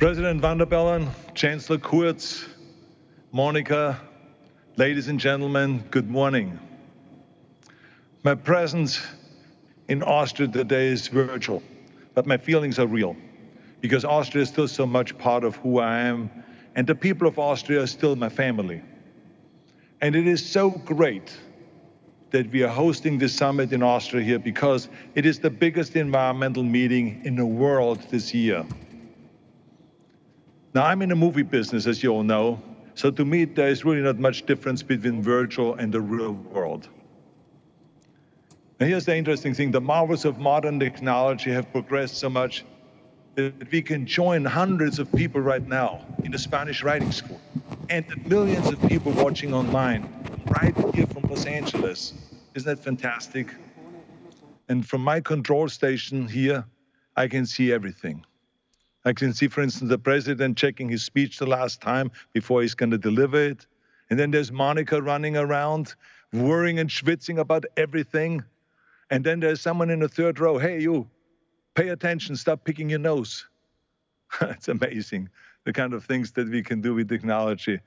President van der Bellen, Chancellor Kurz, Monica, ladies and gentlemen, good morning. My presence in Austria today is virtual, but my feelings are real, because Austria is still so much part of who I am, and the people of Austria are still my family. And it is so great that we are hosting this summit in Austria here, because it is the biggest environmental meeting in the world this year. Now, I'm in the movie business, as you all know, so to me, there is really not much difference between virtual and the real world. Now, here's the interesting thing. The marvels of modern technology have progressed so much that we can join hundreds of people right now in the Spanish writing school, and millions of people watching online right here from Los Angeles. Isn't that fantastic? And from my control station here, I can see everything. I can see, for instance, the president checking his speech the last time before he's going to deliver it. And then there's Monica running around, worrying and schwitzing about everything. And then there's someone in the third row, hey, you, pay attention, stop picking your nose. It's amazing, the kind of things that we can do with technology.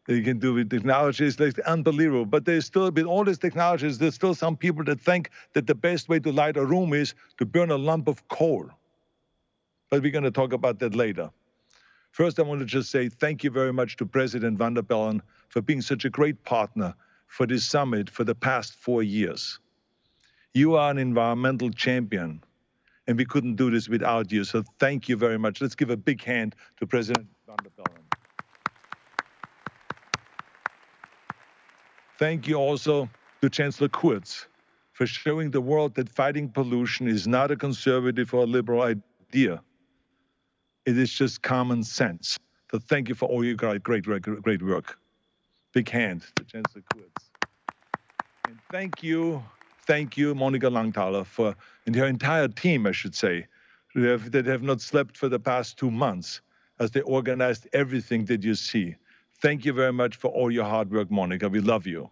That you can do with technology is like unbelievable. But there's still, with all these technologies, there's still some people that think that the best way to light a room is to burn a lump of coal. But we're going to talk about that later. First, I want to just say thank you very much to President van der Bellen for being such a great partner for this summit for the past 4 years. You are an environmental champion, and we couldn't do this without you, so thank you very much. Let's give a big hand to President van der Bellen. Thank you also to Chancellor Kurz for showing the world that fighting pollution is not a conservative or liberal idea. It is just common sense. So thank you for all your great work. Big hand to Chancellor Kurz. And thank you, Monica Langthaler, and her entire team, I should say, that have not slept for the past 2 months as they organized everything that you see. Thank you very much for all your hard work, Monica. We love you.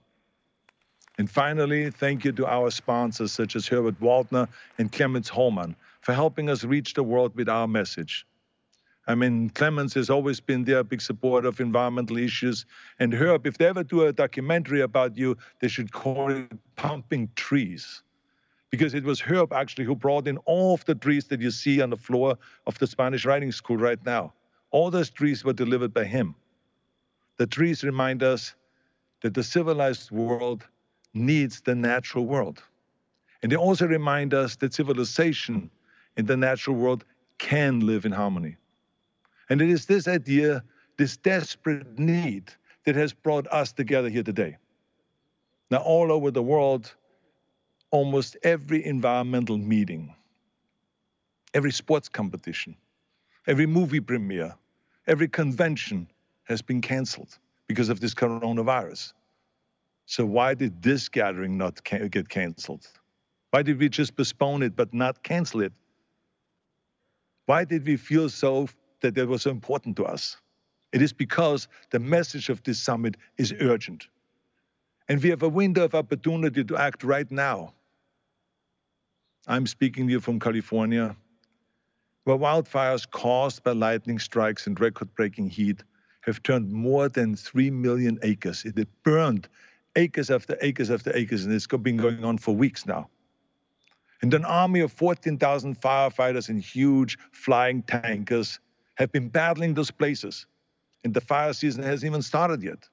And finally, thank you to our sponsors, such as Herbert Waldner and Clemens Hollmann, for helping us reach the world with our message. I mean, Clemens has always been there, a big supporter of environmental issues. And Herb, if they ever do a documentary about you, they should call it Pumping Trees. Because it was Herb, actually, who brought in all of the trees that you see on the floor of the Spanish writing school right now. All those trees were delivered by him. The trees remind us that the civilized world needs the natural world. And they also remind us that civilization and the natural world can live in harmony. And it is this idea, this desperate need, that has brought us together here today. Now, all over the world, almost every environmental meeting, every sports competition, every movie premiere, every convention has been canceled because of this coronavirus. So why did this gathering not get canceled? Why did we just postpone it but not cancel it? Why did we feel that was so important to us? It is because the message of this summit is urgent. And we have a window of opportunity to act right now. I'm speaking to you from California, where wildfires caused by lightning strikes and record-breaking heat have turned more than 3 million acres. It burned acres after acres after acres, and it's been going on for weeks now. And an army of 14,000 firefighters in huge flying tankers have been battling those places, and the fire season hasn't even started yet.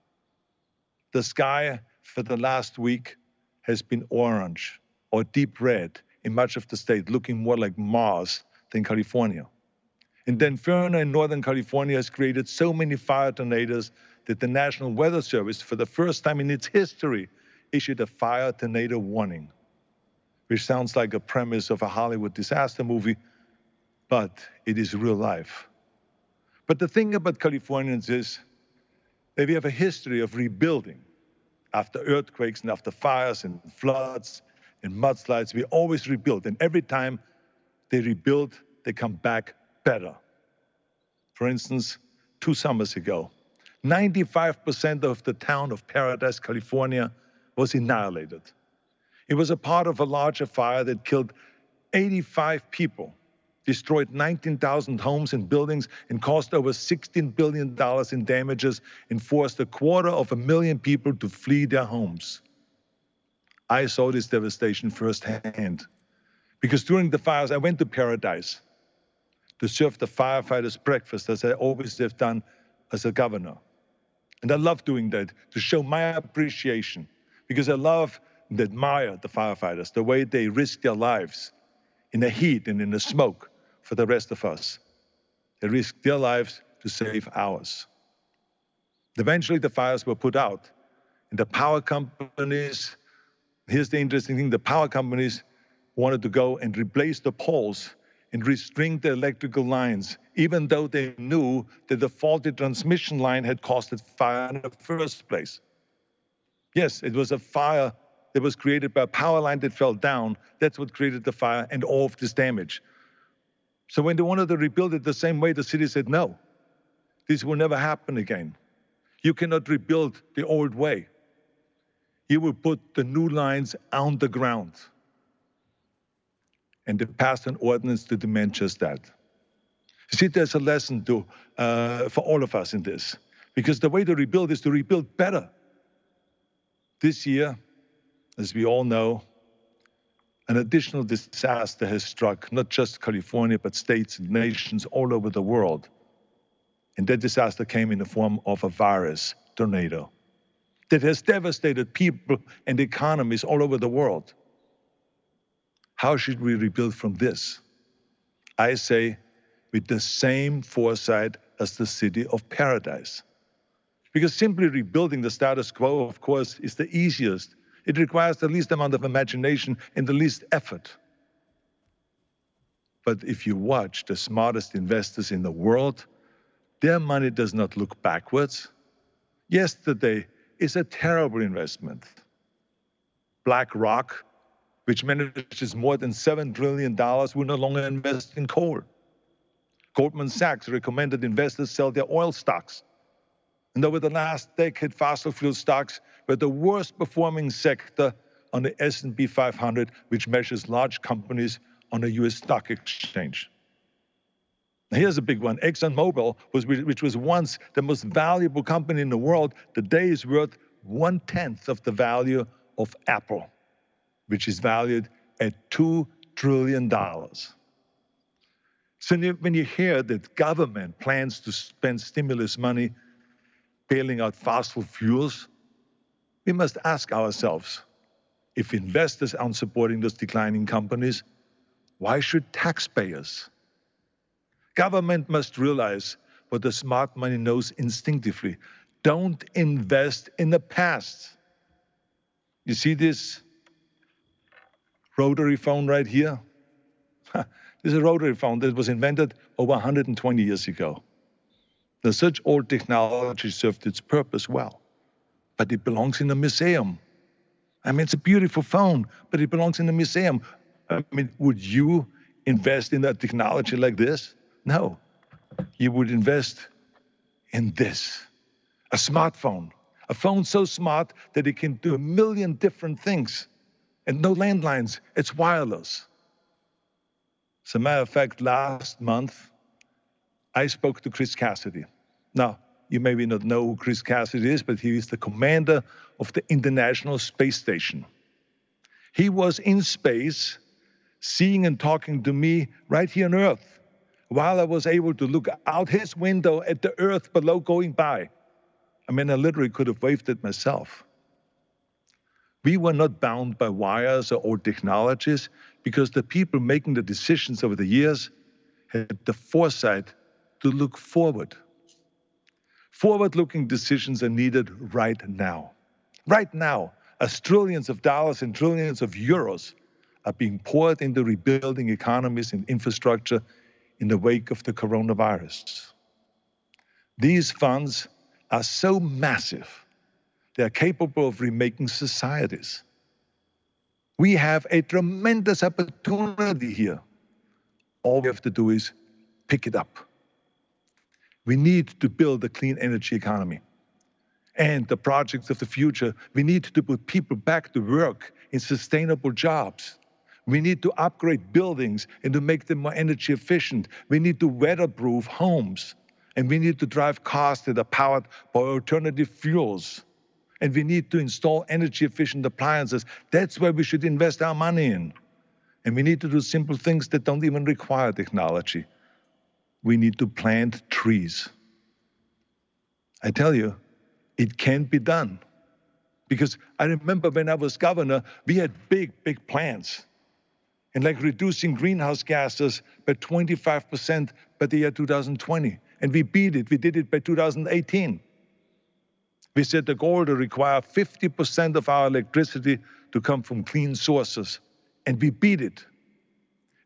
The sky for the last week has been orange or deep red in much of the state, looking more like Mars than California. And then Inferno in Northern California has created so many fire tornadoes that the National Weather Service, for the first time in its history, issued a fire tornado warning, which sounds like a premise of a Hollywood disaster movie, but it is real life. But the thing about Californians is that we have a history of rebuilding. After earthquakes and after fires and floods and mudslides, we always rebuild. And every time they rebuild, they come back better. For instance, 2 summers ago, 95% of the town of Paradise, California, was annihilated. It was a part of a larger fire that killed 85 people. destroyed 19,000 homes and buildings, and cost over $16 billion in damages, and forced 250,000 people to flee their homes. I saw this devastation firsthand, because during the fires, I went to Paradise to serve the firefighters breakfast, as I always have done as a governor. And I love doing that, to show my appreciation, because I love and admire the firefighters, the way they risk their lives in the heat and in the smoke for the rest of us. They risk their lives to save ours. Eventually, the fires were put out, and the power companies, here's the interesting thing, the power companies wanted to go and replace the poles and restring the electrical lines, even though they knew that the faulty transmission line had caused the fire in the first place. Yes, it was a fire that was created by a power line that fell down. That's what created the fire and all of this damage. So when they wanted to rebuild it the same way, the city said, no, this will never happen again. You cannot rebuild the old way. You will put the new lines on the ground. And they passed an ordinance to demand just that. You see, there's a lesson for all of us in this, because the way to rebuild is to rebuild better. This year, as we all know, an additional disaster has struck not just California, but states and nations all over the world. And that disaster came in the form of a virus, tornado, that has devastated people and economies all over the world. How should we rebuild from this? I say, with the same foresight as the city of Paradise. Because simply rebuilding the status quo, of course, is the easiest. It requires the least amount of imagination and the least effort. But if you watch the smartest investors in the world, their money does not look backwards. Yesterday is a terrible investment. BlackRock, which manages more than $7 trillion, will no longer invest in coal. Goldman Sachs recommended investors sell their oil stocks. And over the last decade, fossil fuel stocks were the worst performing sector on the S&P 500, which measures large companies on a US stock exchange. Now here's a big one. ExxonMobil, which was once the most valuable company in the world, today is worth 1/10 of the value of Apple, which is valued at $2 trillion. So when you hear that government plans to spend stimulus money bailing out fossil fuels, we must ask ourselves, if investors aren't supporting those declining companies, why should taxpayers? Government must realize what the smart money knows instinctively. Don't invest in the past. You see this rotary phone right here? This is a rotary phone that was invented over 120 years ago. Now, such old technology served its purpose well, but it belongs in a museum. I mean, it's a beautiful phone, but it belongs in a museum. I mean, would you invest in a technology like this? No. You would invest in this, a smartphone, a phone so smart that it can do 1 million different things, and no landlines, it's wireless. As a matter of fact, last month, I spoke to Chris Cassidy. Now, you maybe not know who Chris Cassidy is, but he is the commander of the International Space Station. He was in space, seeing and talking to me right here on Earth, while I was able to look out his window at the Earth below going by. I mean, I literally could have waved at myself. We were not bound by wires or old technologies because the people making the decisions over the years had the foresight to look forward. Forward-looking decisions are needed right now. Right now, as trillions of dollars and trillions of euros are being poured into rebuilding economies and infrastructure in the wake of the coronavirus. These funds are so massive, they are capable of remaking societies. We have a tremendous opportunity here. All we have to do is pick it up. We need to build a clean energy economy. And the projects of the future, we need to put people back to work in sustainable jobs. We need to upgrade buildings and to make them more energy efficient. We need to weatherproof homes. And we need to drive cars that are powered by alternative fuels. And we need to install energy efficient appliances. That's where we should invest our money in. And we need to do simple things that don't even require technology. We need to plant trees. I tell you, it can be done. Because I remember when I was governor, we had big plans. And like reducing greenhouse gases by 25% by the year 2020. And we beat it. We did it by 2018. We set the goal to require 50% of our electricity to come from clean sources. And we beat it.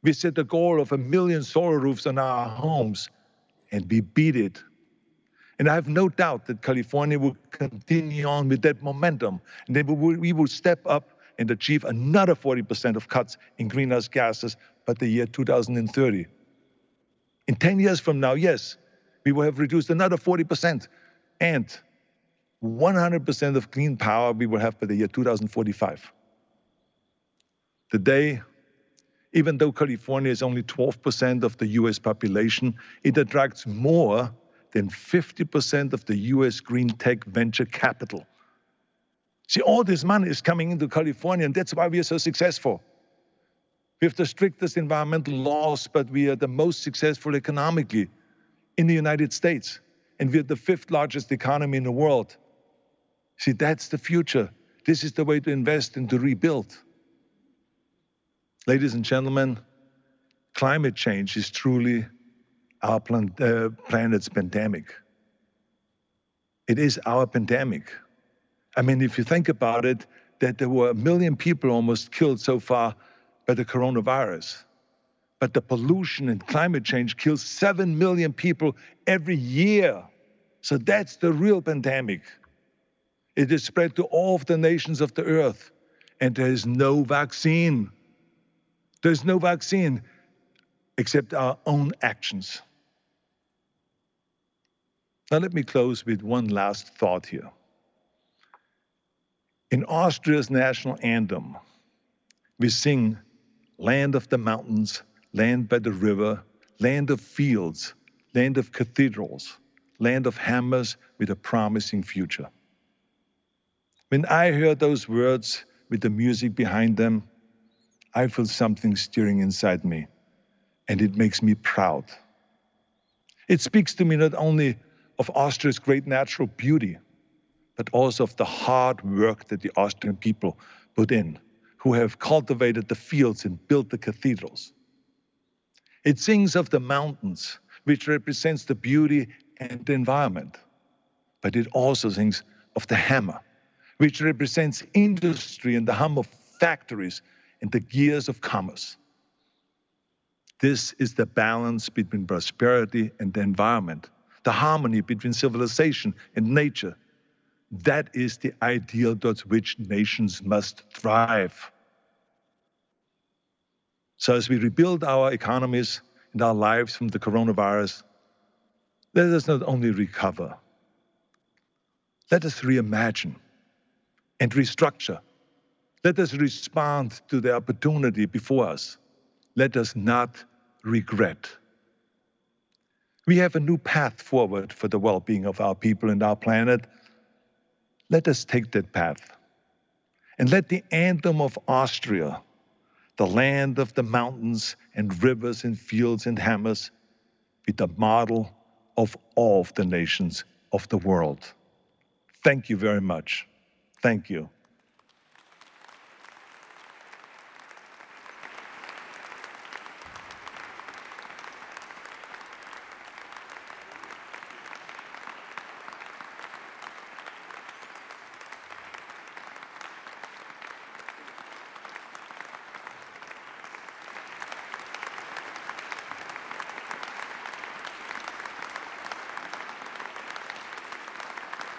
We set the goal of 1 million solar roofs on our homes. And we beat it. And I have no doubt that California will continue on with that momentum. And then we will step up and achieve another 40% of cuts in greenhouse gases by the year 2030. In 10 years from now, yes, we will have reduced another 40%. And 100% of clean power we will have by the year 2045. Today, even though California is only 12% of the US population, it attracts more than 50% of the US green tech venture capital. See, all this money is coming into California, and that's why we are so successful. We have the strictest environmental laws, but we are the most successful economically in the United States. And we are the 5th largest economy in the world. See, that's the future. This is the way to invest and to rebuild. Ladies and gentlemen, climate change is truly our planet's pandemic. It is our pandemic. I mean, if you think about it, that there were 1 million people almost killed so far by the coronavirus. But the pollution and climate change kills 7 million people every year. So that's the real pandemic. It is spread to all of the nations of the earth. And there is no vaccine. There's no vaccine except our own actions. Now let me close with one last thought here. In Austria's national anthem, we sing, land of the mountains, land by the river, land of fields, land of cathedrals, land of hammers with a promising future. When I hear those words with the music behind them, I feel something stirring inside me, and it makes me proud. It speaks to me not only of Austria's great natural beauty, but also of the hard work that the Austrian people put in, who have cultivated the fields and built the cathedrals. It sings of the mountains, which represents the beauty and the environment. But it also sings of the hammer, which represents industry and the hum of factories and the gears of commerce. This is the balance between prosperity and the environment, the harmony between civilization and nature. That is the ideal towards which nations must thrive. So as we rebuild our economies and our lives from the coronavirus, let us not only recover, let us reimagine and restructure. Let us respond to the opportunity before us. Let us not regret. We have a new path forward for the well-being of our people and our planet. Let us take that path. And let the anthem of Austria, the land of the mountains and rivers and fields and hammers, be the model of all of the nations of the world. Thank you very much. Thank you.